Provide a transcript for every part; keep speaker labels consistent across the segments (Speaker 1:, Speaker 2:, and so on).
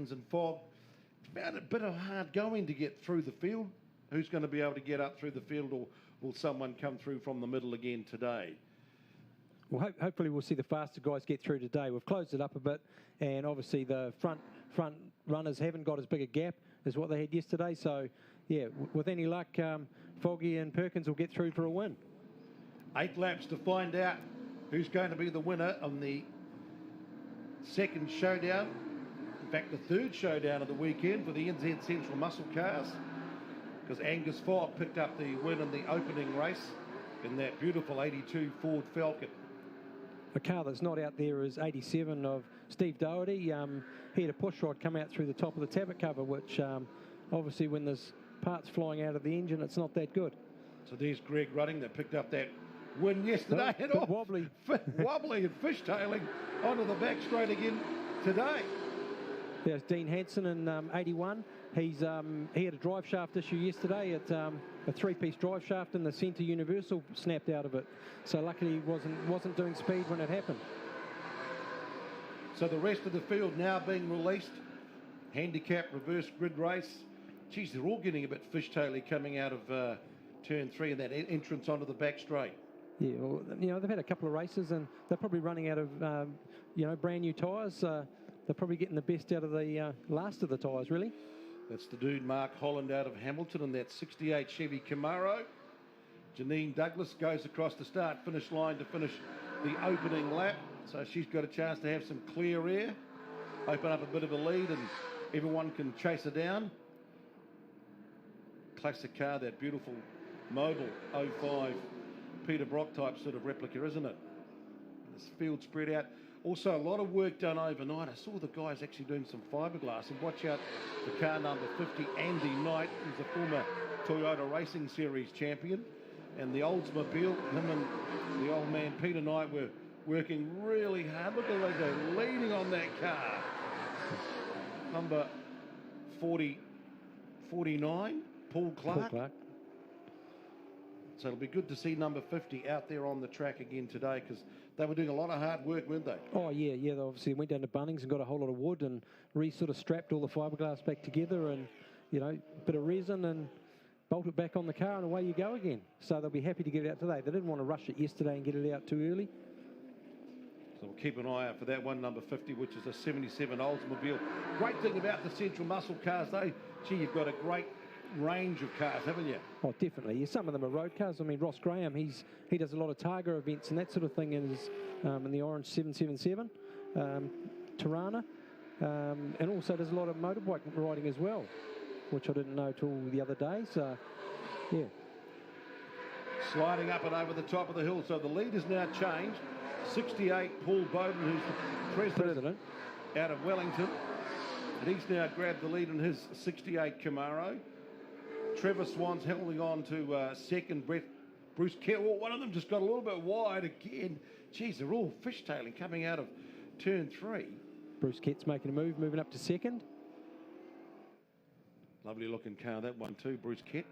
Speaker 1: Perkins and Fogg found it a bit of hard going to get through the field. Who's going to be able to get up through the field, or will someone come through from the middle again today?
Speaker 2: Well, hopefully we'll see the faster guys get through today. We've closed it up a bit, and obviously the front runners haven't got as big a gap as what they had yesterday. So, yeah, with any luck, Foggy and Perkins will get through for a win.
Speaker 1: 8 laps to find out who's going to be the winner on the second showdown. In fact, the third showdown of the weekend for the NZ Central Muscle Cars, because Angus Fogg picked up the win in the opening race in that beautiful 82 Ford Falcon.
Speaker 2: A car that's not out there is 87 of Steve Doherty. He had a push rod come out through the top of the tablet cover, which obviously when there's parts flying out of the engine, it's not that good.
Speaker 1: So there's Greg Rudding that picked up that win yesterday.
Speaker 2: Bit wobbly.
Speaker 1: Wobbly and fishtailing onto the back straight again today.
Speaker 2: There's Dean Hansen in 81. He had a drive shaft issue yesterday. A three-piece drive shaft and the centre universal snapped out of it. So luckily he wasn't doing speed when it happened.
Speaker 1: So the rest of the field now being released. Handicap reverse grid race. Geez, they're all getting a bit fishtaily coming out of turn 3 and that entrance onto the back straight.
Speaker 2: Yeah, well, they've had a couple of races and they're probably running out of brand new tyres. They're probably getting the best out of the last of the tyres, really.
Speaker 1: That's the dude Mark Holland out of Hamilton in that 68 Chevy Camaro. Janine Douglas goes across the start-finish line to finish the opening lap. So she's got a chance to have some clear air, open up a bit of a lead, and everyone can chase her down. Classic car, that beautiful Mobil 05 Peter Brock type sort of replica, isn't it? This field spread out. Also, a lot of work done overnight. I saw the guys actually doing some fiberglass. And watch out for car number 50, Andy Knight, who's a former Toyota Racing Series champion. And the Oldsmobile, him and the old man Peter Knight were working really hard. Look at the way they're leaning on that car. Number 49, Paul Clark. So it'll be good to see number 50 out there on the track again today, because they were doing a lot of hard work, weren't they?
Speaker 2: Oh, yeah. They obviously went down to Bunnings and got a whole lot of wood and sort of strapped all the fiberglass back together and, a bit of resin and bolt it back on the car and away you go again. So they'll be happy to get it out today. They didn't want to rush it yesterday and get it out too early.
Speaker 1: So we'll keep an eye out for that one, number 50, which is a 77 Oldsmobile. Great thing about the Central Muscle Cars, though, gee, you've got a great range of cars, haven't you?
Speaker 2: Oh, definitely. Yeah, some of them are road cars. I mean, Ross Graham, he does a lot of Targa events and that sort of thing in the orange 777 Tirana, and also does a lot of motorbike riding as well, which I didn't know till the other day. So, yeah.
Speaker 1: Sliding up and over the top of the hill. So the lead has now changed. 68 Paul Bowden, who's the president out of Wellington, and he's now grabbed the lead in his 68 Camaro. Trevor Swan's holding on to second. Bruce Kett, well, one of them just got a little bit wide again. Geez, they're all fishtailing coming out of turn 3.
Speaker 2: Bruce Kett's making a move, moving up to second.
Speaker 1: Lovely looking car, that one too, Bruce Kett.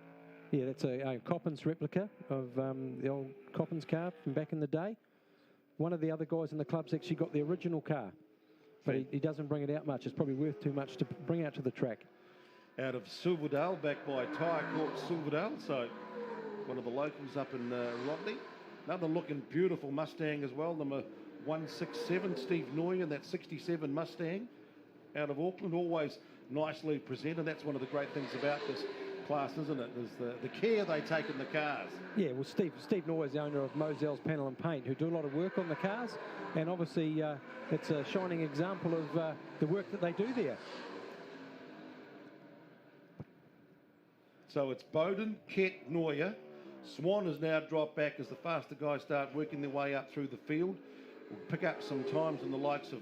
Speaker 2: Yeah, that's a Coppins replica of the old Coppins car from back in the day. One of the other guys in the club's actually got the original car, but he doesn't bring it out much. It's probably worth too much to bring out to the track. Out
Speaker 1: of Silverdale, backed by Tyre Corp Silverdale, so one of the locals up in Rodney. Another looking beautiful Mustang as well, number 167, Steve Noy, and that 67 Mustang out of Auckland, always nicely presented. That's one of the great things about this class, isn't it? Is the care they take in the cars.
Speaker 2: Yeah, well, Steve Noy is the owner of Mosell's Panel and Paint, who do a lot of work on the cars, and obviously it's a shining example of the work that they do there.
Speaker 1: So it's Bowden, Kett, Neuer. Swan has now dropped back as the faster guys start working their way up through the field. We'll pick up some times in the likes of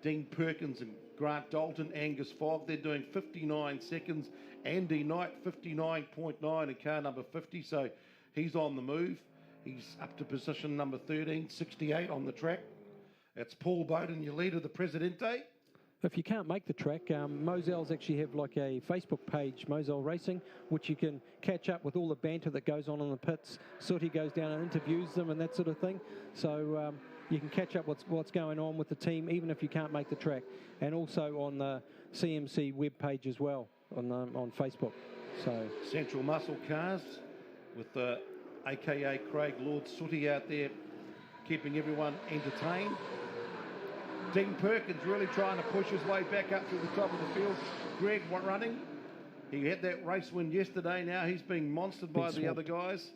Speaker 1: Dean Perkins and Grant Dalton, Angus Fogg. They're doing 59 seconds. Andy Knight, 59.9 in car number 50. So he's on the move. He's up to position number 13, 68 on the track. That's Paul Bowden, your leader, the Presidente.
Speaker 2: If you can't make the track, Mosell's actually have like a Facebook page, Mosell Racing, which you can catch up with all the banter that goes on in the pits. Sooty goes down and interviews them and that sort of thing. So you can catch up what's going on with the team, even if you can't make the track. And also on the CMC web page as well on Facebook. So
Speaker 1: Central Muscle Cars with AKA Craig Lord Sooty out there keeping everyone entertained. Dean Perkins really trying to push his way back up to the top of the field. Greg running. He had that race win yesterday. Now he's being monstered by the other guys.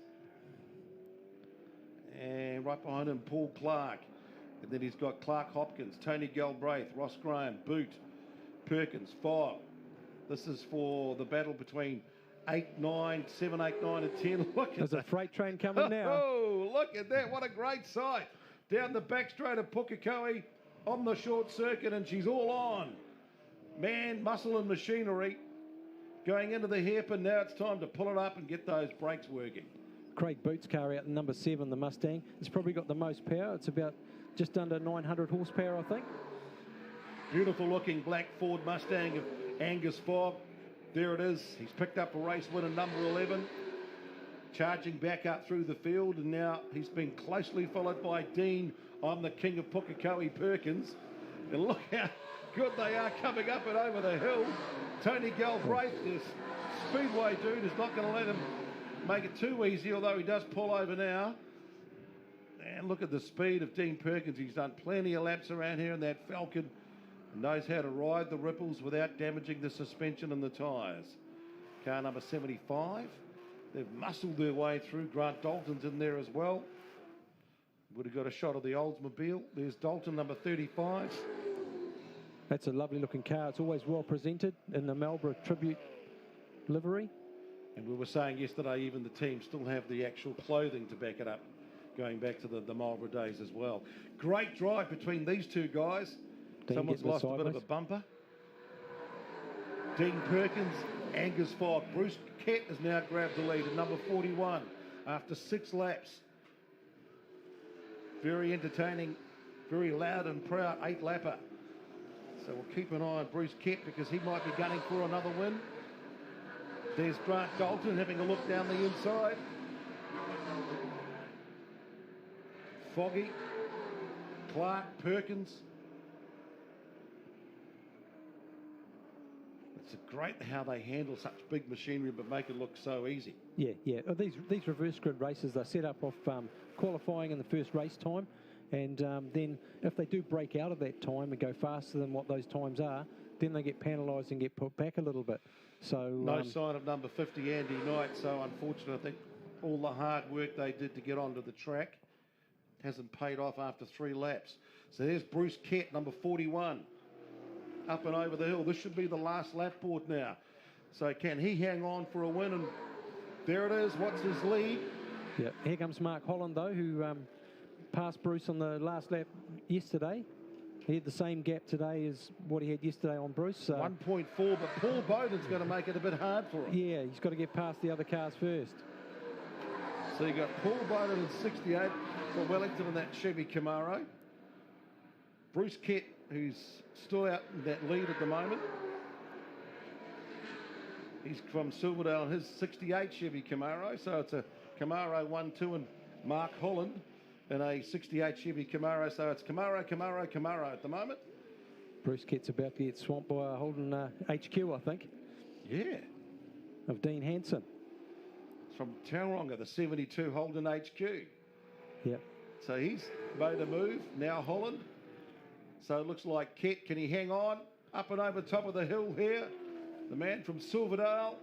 Speaker 1: And right behind him, Paul Clark. And then he's got Clark Hopkins, Tony Galbraith, Ross Graham, Boot, Perkins, Fogg. This is for the battle between 8, 9, 7, 8, 9 and 10. Look at
Speaker 2: there's a freight train coming now.
Speaker 1: Oh, look at that. What a great sight. Down the back straight of Pukekohe on the short circuit, and she's all on. Man, muscle and machinery going into the hairpin. Now it's time to pull it up and get those brakes working.
Speaker 2: Craig Boot's car out in number 7, the Mustang. It's probably got the most power. It's about just under 900 horsepower, I think.
Speaker 1: Beautiful looking black Ford Mustang of Angus Fogg. There it is. He's picked up a race win in number 11. Charging back up through the field, and now he's been closely followed by Dean, I'm the king of Pukekohe, Perkins. And look how good they are coming up and over the hill. Tony Galbraith, this speedway dude, is not going to let him make it too easy, although he does pull over now. And look at the speed of Dean Perkins. He's done plenty of laps around here in that Falcon. Knows how to ride the ripples without damaging the suspension and the tyres. Car number 75. They've muscled their way through. Grant Dalton's in there as well. Would have got a shot of the Oldsmobile. There's Dalton, number 35.
Speaker 2: That's a lovely looking car. It's always well presented in the Marlborough tribute livery.
Speaker 1: And we were saying yesterday, even the team still have the actual clothing to back it up, going back to the Marlborough days as well. Great drive between these two guys.
Speaker 2: Dean
Speaker 1: Someone's lost a bit of a bumper. Dean Perkins, Angus Fogg. Bruce Kett has now grabbed the lead at number 41 after 6 laps. Very entertaining, very loud and proud 8-lapper. So we'll keep an eye on Bruce Kett because he might be gunning for another win. There's Grant Dalton having a look down the inside. Foggy, Clark, Perkins. It's great how they handle such big machinery but make it look so easy.
Speaker 2: Yeah. Oh, these reverse grid races, they're set up off qualifying in the first race time, and then if they do break out of that time and go faster than what those times are, then they get penalised and get put back a little bit. So
Speaker 1: no sign of number 50, Andy Knight. So unfortunately, I think all the hard work they did to get onto the track hasn't paid off after 3 laps. So there's Bruce Kett, number 41. Up and over the hill. This should be the last lap board now. So can he hang on for a win? And there it is. What's his lead?
Speaker 2: Yeah. Here comes Mark Holland, though, who passed Bruce on the last lap yesterday. He had the same gap today as what he had yesterday on Bruce.
Speaker 1: 1.4, but Paul Bowden's going to make it a bit hard for him.
Speaker 2: Yeah, he's got to get past the other cars first.
Speaker 1: So you got Paul Bowden in 68 for Wellington in that Chevy Camaro. Bruce Kett, who's still out in that lead at the moment. He's from Silverdale in his 68 Chevy Camaro. So it's a Camaro 1-2 and Mark Holland in a 68 Chevy Camaro. So it's Camaro at the moment.
Speaker 2: Bruce Kett's about to get swamped by a Holden HQ, I think.
Speaker 1: Yeah.
Speaker 2: Of Dean Hanson.
Speaker 1: It's from Tauranga, the 72 Holden HQ.
Speaker 2: Yeah.
Speaker 1: So he's made a move. Now Holland. So it looks like Kett, can he hang on? Up and over top of the hill here. The man from Silverdale.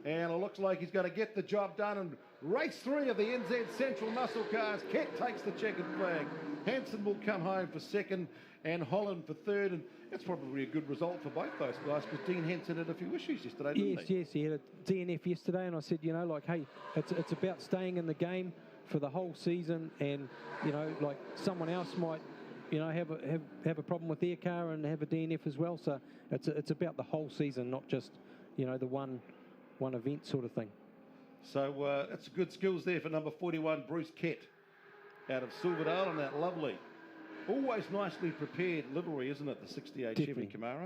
Speaker 1: And it looks like he's going to get the job done. And race 3 of the NZ Central Muscle Cars. Kett takes the checkered flag. Hanson will come home for 2nd and Holland for 3rd. And that's probably a good result for both those guys because Dean Hanson had a few issues yesterday, didn't he?
Speaker 2: Yes, he had a DNF yesterday. And I said, hey, it's about staying in the game for the whole season. And, someone else might have a problem with their car and have a DNF as well. So it's about the whole season, not just the one event sort of thing.
Speaker 1: So that's good skills there for number 41, Bruce Kett, out of Silverdale, and that lovely, always nicely prepared livery, isn't it? The 68
Speaker 2: Definitely.
Speaker 1: Chevy Camaro.